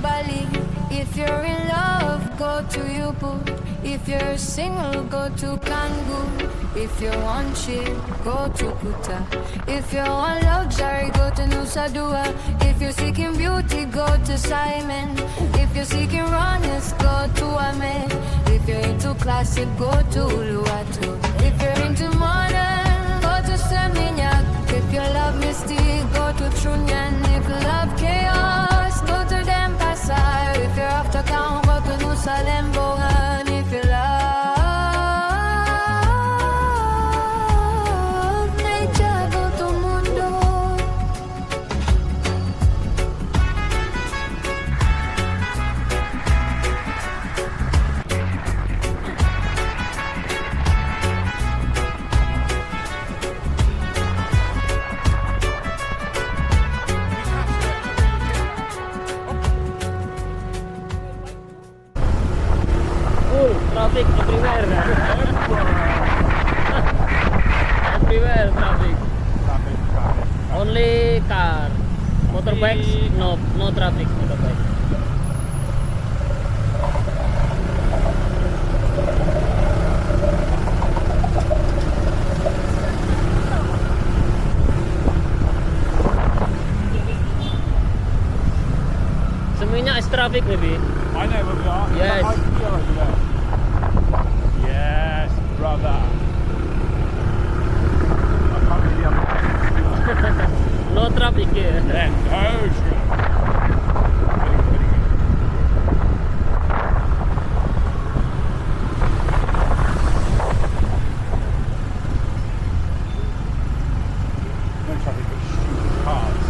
Bali. If you're in love, go to Ubud. If you're single, go to Cancun. If you want chill, go to Kuta. If you want luxury, go to Nusa Dua. If you're seeking beauty, go to Simon. If you're seeking rawness, go to Amed. If you're into classic, go to Uluwatu. If you're into modern, go to Seminyak. If you love mystic, go to Trunyan. If you love chaos, go to Denpasar. If you're after town, go to Nusa Lembohan. If you love nature, go to Mundo. Full traffic everywhere. Everywhere traffic. Only car. Motorbikes, no traffic motorbike. Semuanya is traffic maybe. I know where we are. Yes. Yes, brother. I can't see the other No traffic here. Yeah, no traffic. No traffic, but stupid cars.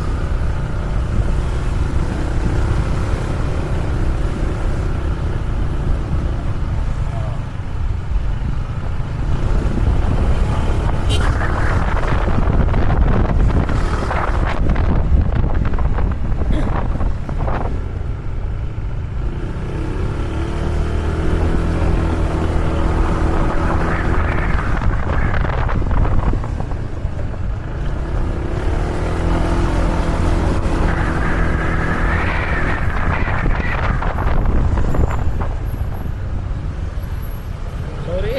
Sorry.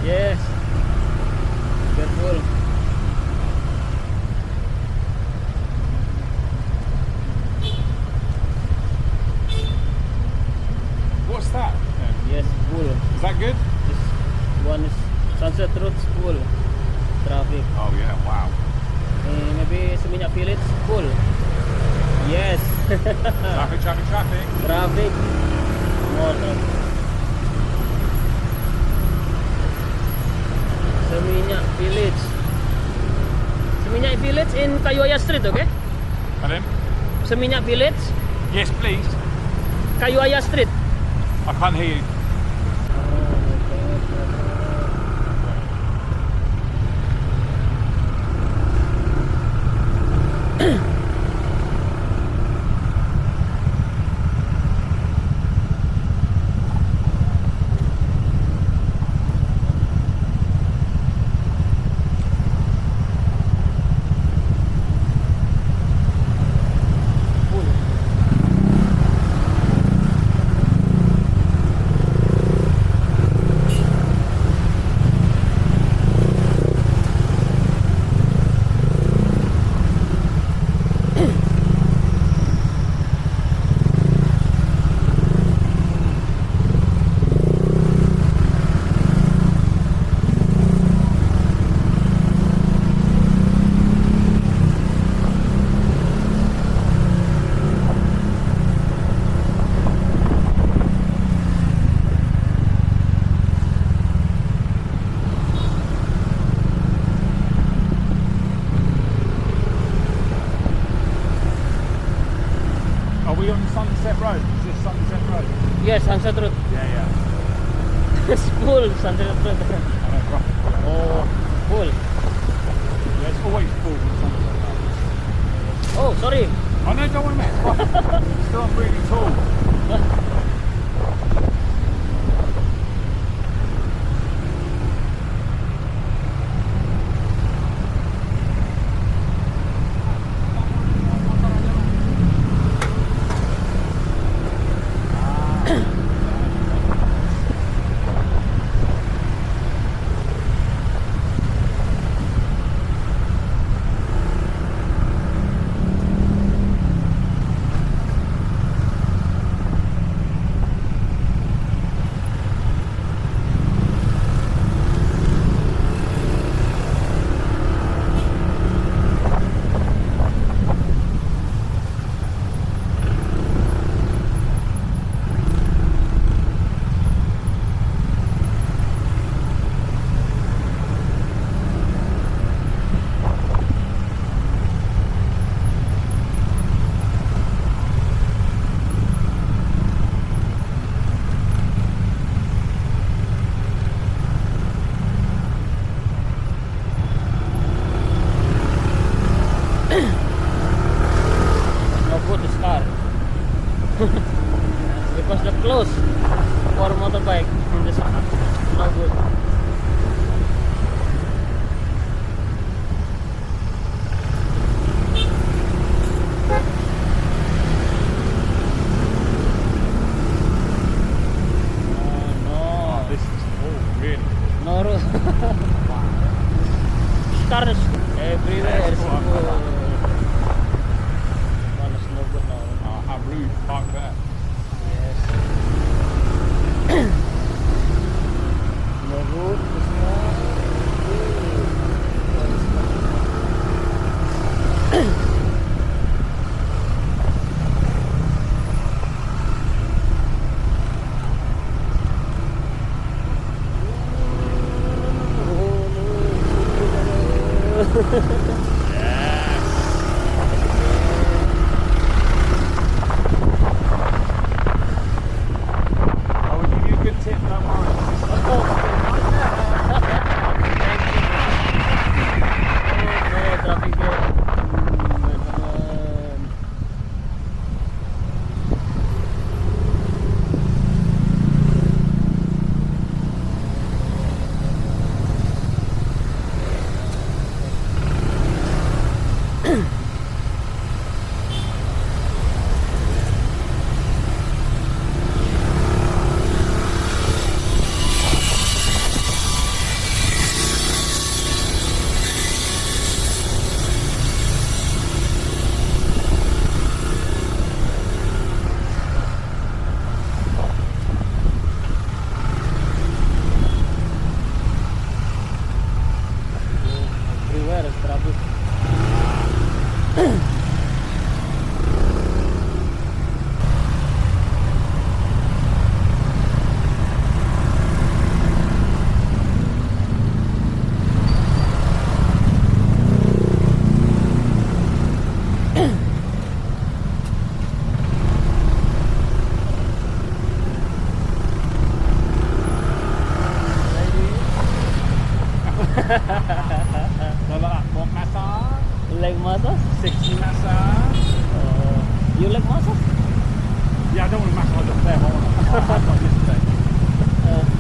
Yes. Careful. What's that? Yes, full. Is that good? This one is Sunset Road full. Traffic. Oh yeah, wow. Maybe Seminyak Village full. Yes. Traffic, traffic, traffic. Traffic. More traffic. Seminyak Village. Seminyak Village in Kayuaya Street, okay? Pardon? Seminyak Village, Yes, please. Kayuaya Street. I can't hear you. Are we on Sunset Road? Is this Sunset Road? Yes, Sunset Road. Yeah, yeah. It's full, Sunset Road. I know, right. Oh, full. Yeah, it's always full on Sunset Road. Oh, sorry. I know, don't want to mess. Still I'm really tall. Because the close for motorbike in the summer. No good. Oh, this is really. No road. Cars everywhere. That's It's what I'm full. like. One is no good now. How rude, park there. Yes. No road. It's not. I will give you a good tip, don't worry. Traffic everywhere is traffic. What massage? You like massage? Sexy massage? You like massage? Yeah, I don't want to massage up there. I want to massage like this today.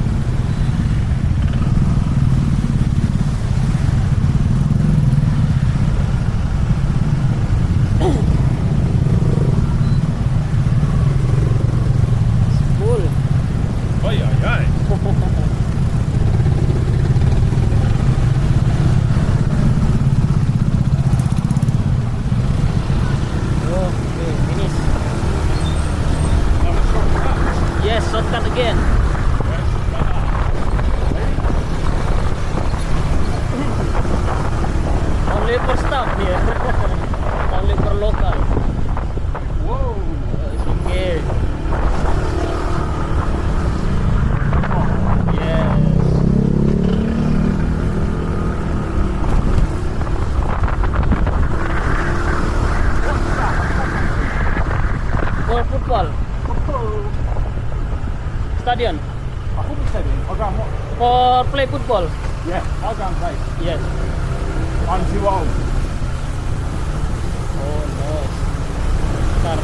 Full. Oi, oi, oi. Okay, finish. Another shortcut. Yes, shortcut again. Where's that? Only for staff here. Only for local. Whoa. It's okay. Oh, Yes. For football stadium. I thought you said it. I'll go and watch. For play football. Yeah, I'll go and play. Yes. I'm too old. Oh no. Star.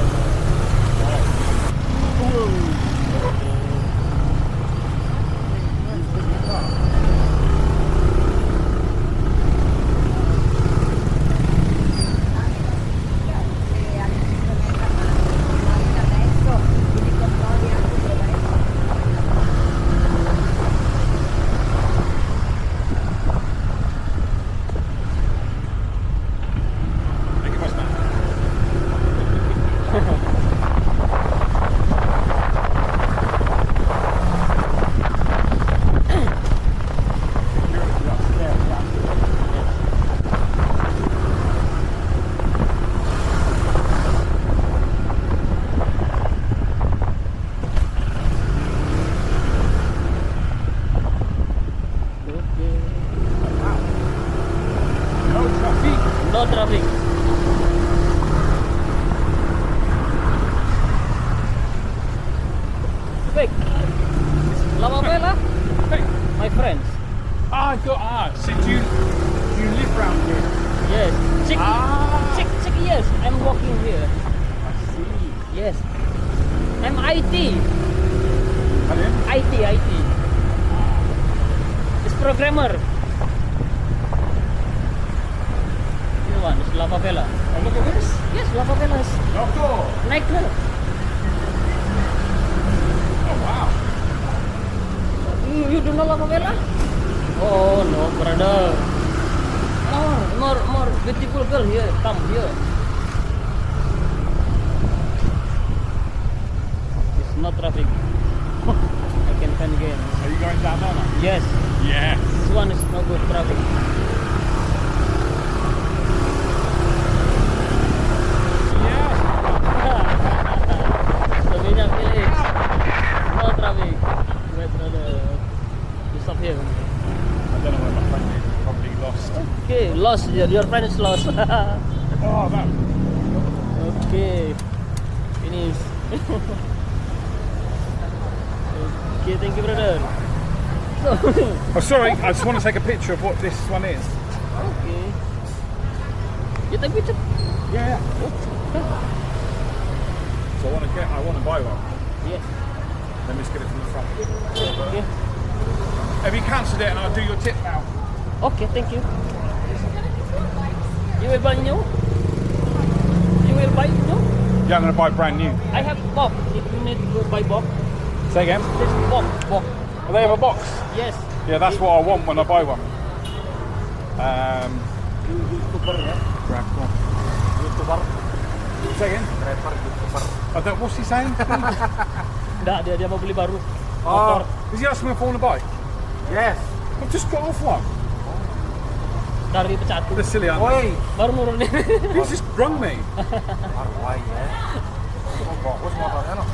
Make it my snack. Okay. No traffic. No traffic. Quick. Lama Bella, Hey. my friends. So do you live round here? Yes. Ah. Check, yes. I'm walking here. I see. Yes. MIT. Pardon? IT. It's programmer. This one is La Favela. Oh, look at this. Yes, La Favelas. Loco. Nightclub. Oh, wow. You don't know La Favela? Oh no, brother. More beautiful girl here. Come here. It's not traffic. I can find again. Are you going down there now? Yes, Yeah. this one is no good traffic. Yeah. Slovenia village. No traffic. Wait, brother. You stop here. I don't know where my friend is. Probably lost. Okay, lost. Your friend is lost. Oh, that. Okay, finish. Okay, thank you, brother. So, Oh, sorry. I just want to take a picture of what this one is. okay. You take picture? Yeah. So I want to buy one. Yes. Let me just get it from the front. Okay. Have you cancelled it and I'll do your tip now? Okay, thank you. You will buy new? You will buy new? Yeah, I'm going to buy brand new. I have box. If you need to buy box, Say again? this box. Oh, they have a box. Yes. Yeah, that's what I want when I buy one. YouTuber ya. Grab one. YouTuber. Say again? I don't, what's he saying? Enggak, dia mau beli baru. Oh, Motor. is he asking me if I want to buy? Yes. I've just got off one. Dari Pecatu. The silly animal. Oi. Baru nurunin. He's just rung me. Arwah ya. Kok bagus motornya no?